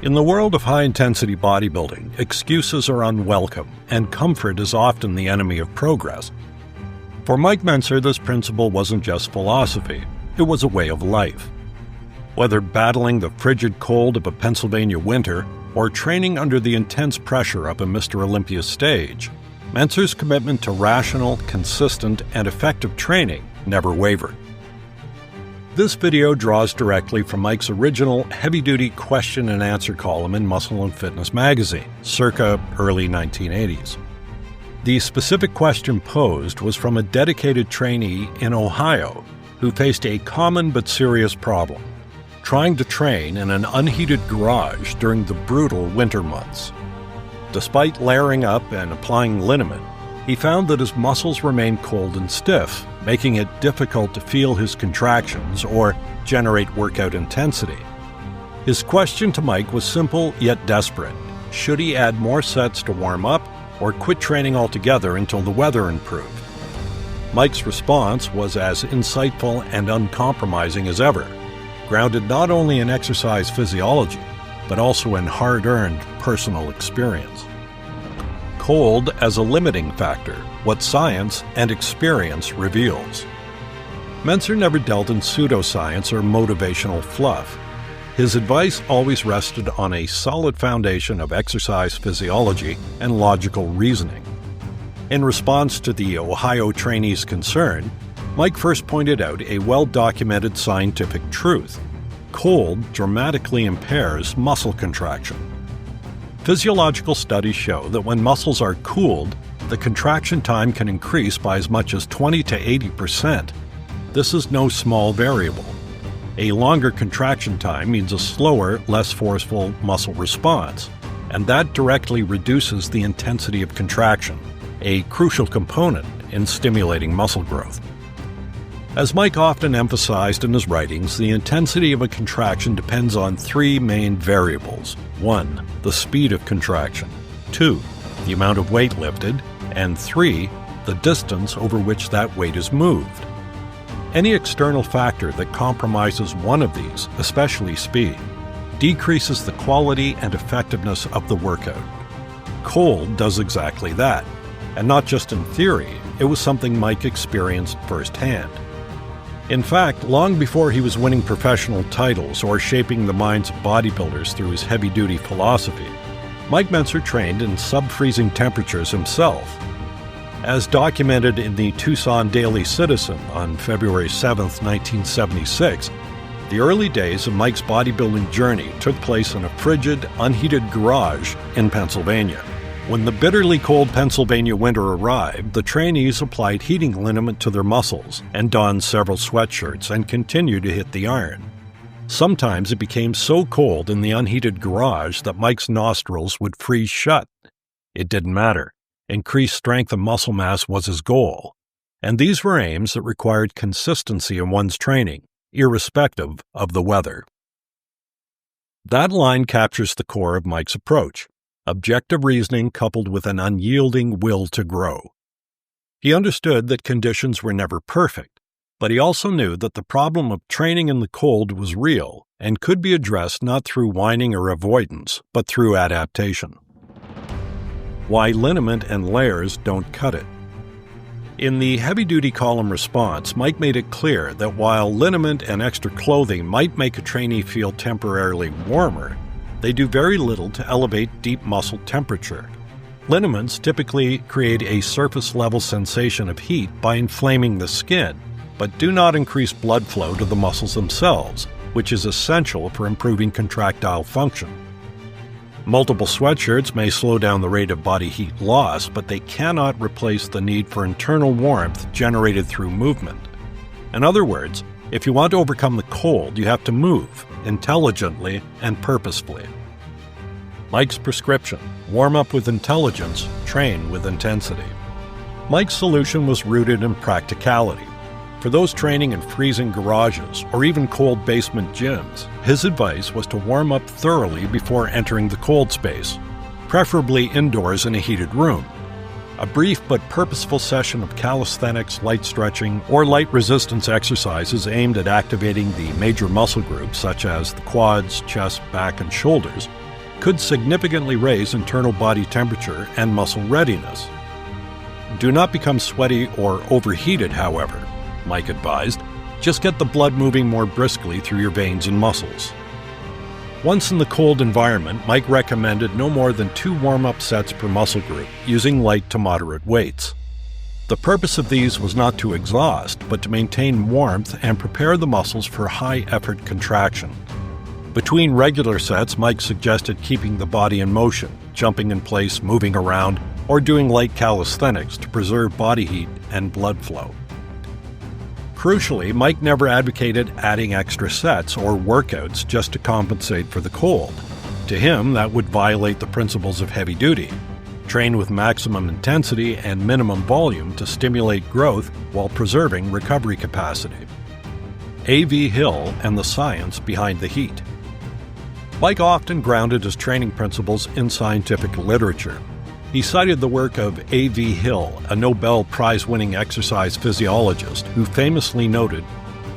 In the world of high-intensity bodybuilding, excuses are unwelcome, and comfort is often the enemy of progress. For Mike Mentzer, this principle wasn't just philosophy, it was a way of life. Whether battling the frigid cold of a Pennsylvania winter or training under the intense pressure of a Mr. Olympia stage, Mentzer's commitment to rational, consistent, and effective training never wavered. This video draws directly from Mike's original heavy-duty question and answer column in Muscle and Fitness magazine, circa early 1980s. The specific question posed was from a dedicated trainee in Ohio who faced a common but serious problem: trying to train in an unheated garage during the brutal winter months. Despite layering up and applying liniment, he found that his muscles remained cold and stiff, making it difficult to feel his contractions or generate workout intensity. His question to Mike was simple yet desperate. Should he add more sets to warm up or quit training altogether until the weather improved? Mike's response was as insightful and uncompromising as ever, grounded not only in exercise physiology, but also in hard-earned personal experience. Cold as a limiting factor, what science and experience reveals. Mentzer never dealt in pseudoscience or motivational fluff. His advice always rested on a solid foundation of exercise physiology and logical reasoning. In response to the Ohio trainee's concern, Mike first pointed out a well-documented scientific truth: cold dramatically impairs muscle contraction. Physiological studies show that when muscles are cooled, the contraction time can increase by as much as 20 to 80%. This is no small variable. A longer contraction time means a slower, less forceful muscle response, and that directly reduces the intensity of contraction, a crucial component in stimulating muscle growth. As Mike often emphasized in his writings, the intensity of a contraction depends on three main variables. 1. The speed of contraction. 2. The amount of weight lifted. And 3. The distance over which that weight is moved. Any external factor that compromises one of these, especially speed, decreases the quality and effectiveness of the workout. Cold does exactly that, and not just in theory, it was something Mike experienced firsthand. In fact, long before he was winning professional titles or shaping the minds of bodybuilders through his heavy-duty philosophy, Mike Mentzer trained in sub-freezing temperatures himself. As documented in the Tucson Daily Citizen on February 7, 1976, the early days of Mike's bodybuilding journey took place in a frigid, unheated garage in Pennsylvania. When the bitterly cold Pennsylvania winter arrived, the trainees applied heating liniment to their muscles and donned several sweatshirts and continued to hit the iron. Sometimes it became so cold in the unheated garage that Mike's nostrils would freeze shut. It didn't matter. Increased strength and muscle mass was his goal, and these were aims that required consistency in one's training, irrespective of the weather. That line captures the core of Mike's approach: objective reasoning coupled with an unyielding will to grow. He understood that conditions were never perfect, but he also knew that the problem of training in the cold was real and could be addressed not through whining or avoidance, but through adaptation. Why liniment and layers don't cut it. In the heavy-duty column response, Mike made it clear that while liniment and extra clothing might make a trainee feel temporarily warmer, they do very little to elevate deep muscle temperature. Liniments typically create a surface-level sensation of heat by inflaming the skin, but do not increase blood flow to the muscles themselves, which is essential for improving contractile function. Multiple sweatshirts may slow down the rate of body heat loss, but they cannot replace the need for internal warmth generated through movement. In other words, if you want to overcome the cold, you have to move intelligently and purposefully. Mike's prescription: warm up with intelligence, train with intensity. Mike's solution was rooted in practicality. For those training in freezing garages or even cold basement gyms, his advice was to warm up thoroughly before entering the cold space, preferably indoors in a heated room. A brief but purposeful session of calisthenics, light stretching, or light resistance exercises aimed at activating the major muscle groups such as the quads, chest, back, and shoulders could significantly raise internal body temperature and muscle readiness. Do not become sweaty or overheated, however, Mike advised. Just get the blood moving more briskly through your veins and muscles. Once in the cold environment, Mike recommended no more than 2 warm-up sets per muscle group, using light to moderate weights. The purpose of these was not to exhaust, but to maintain warmth and prepare the muscles for high-effort contraction. Between regular sets, Mike suggested keeping the body in motion, jumping in place, moving around, or doing light calisthenics to preserve body heat and blood flow. Crucially, Mike never advocated adding extra sets or workouts just to compensate for the cold. To him, that would violate the principles of heavy duty. Train with maximum intensity and minimum volume to stimulate growth while preserving recovery capacity. A.V. Hill and the science behind the heat. Mike often grounded his training principles in scientific literature. He cited the work of A.V. Hill, a Nobel Prize-winning exercise physiologist, who famously noted,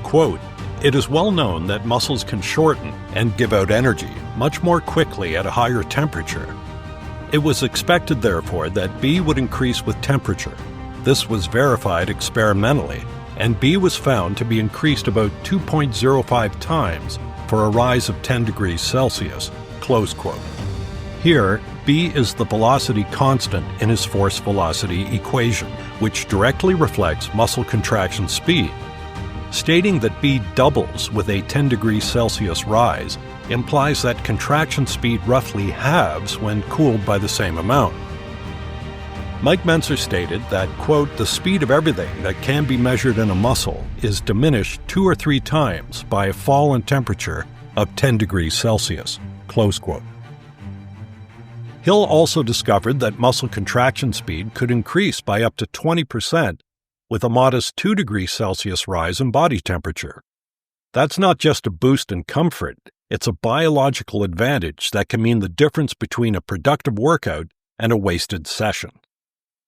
quote, "It is well known that muscles can shorten and give out energy much more quickly at a higher temperature. It was expected, therefore, that B would increase with temperature. This was verified experimentally, and B was found to be increased about 2.05 times for a rise of 10 degrees Celsius." Close quote. Here, B is the velocity constant in his force-velocity equation, which directly reflects muscle contraction speed. Stating that B doubles with a 10 degrees Celsius rise implies that contraction speed roughly halves when cooled by the same amount. Mike Mentzer stated that, quote, "The speed of everything that can be measured in a muscle is diminished 2 or 3 times by a fall in temperature of 10 degrees Celsius." Close quote. Hill also discovered that muscle contraction speed could increase by up to 20% with a modest 2 degrees Celsius rise in body temperature. That's not just a boost in comfort, it's a biological advantage that can mean the difference between a productive workout and a wasted session.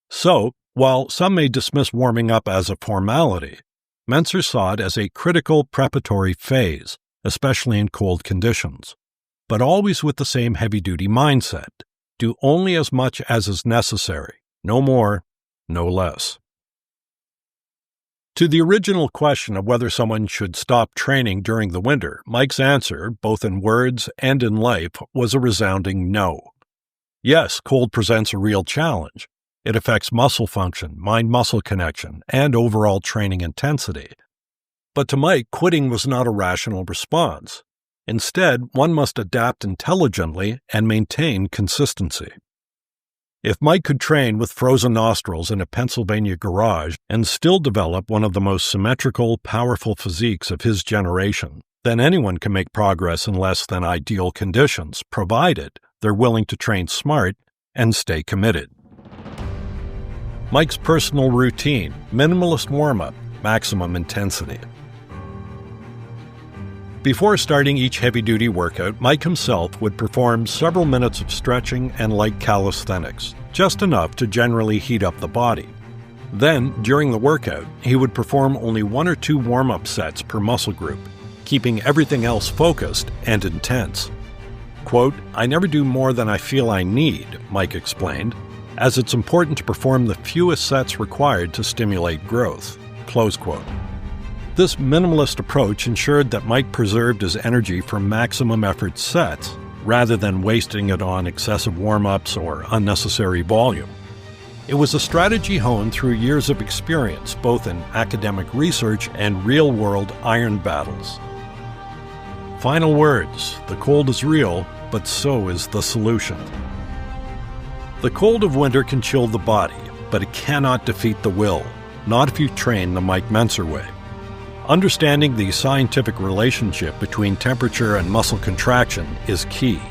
So, while some may dismiss warming up as a formality, Mentzer saw it as a critical preparatory phase, especially in cold conditions, but always with the same heavy-duty mindset. Do only as much as is necessary, no more, no less. To the original question of whether someone should stop training during the winter, Mike's answer, both in words and in life, was a resounding no. Yes, cold presents a real challenge. It affects muscle function, mind-muscle connection, and overall training intensity. But to Mike, quitting was not a rational response. Instead, one must adapt intelligently and maintain consistency. If Mike could train with frozen nostrils in a Pennsylvania garage and still develop one of the most symmetrical, powerful physiques of his generation, then anyone can make progress in less than ideal conditions, provided they're willing to train smart and stay committed. Mike's personal routine: minimalist warm-up, maximum intensity. Before starting each heavy-duty workout, Mike himself would perform several minutes of stretching and light calisthenics, just enough to generally heat up the body. Then, during the workout, he would perform only 1 or 2 warm-up sets per muscle group, keeping everything else focused and intense. Quote, "I never do more than I feel I need," Mike explained, "as it's important to perform the fewest sets required to stimulate growth." Close quote. This minimalist approach ensured that Mike preserved his energy for maximum effort sets, rather than wasting it on excessive warm-ups or unnecessary volume. It was a strategy honed through years of experience, both in academic research and real-world iron battles. Final words: the cold is real, but so is the solution. The cold of winter can chill the body, but it cannot defeat the will, not if you train the Mike Mentzer way. Understanding the scientific relationship between temperature and muscle contraction is key,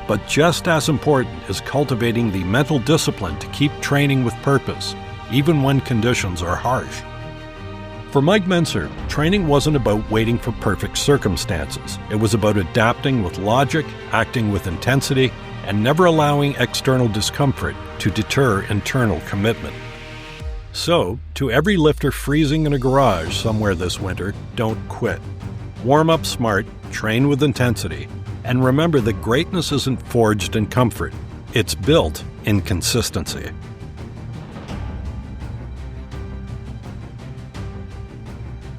but just as important is cultivating the mental discipline to keep training with purpose, even when conditions are harsh. For Mike Mentzer, training wasn't about waiting for perfect circumstances. It was about adapting with logic, acting with intensity, and never allowing external discomfort to deter internal commitment. So, to every lifter freezing in a garage somewhere this winter, don't quit. Warm up smart, train with intensity, And remember that greatness isn't forged in comfort, it's built in consistency.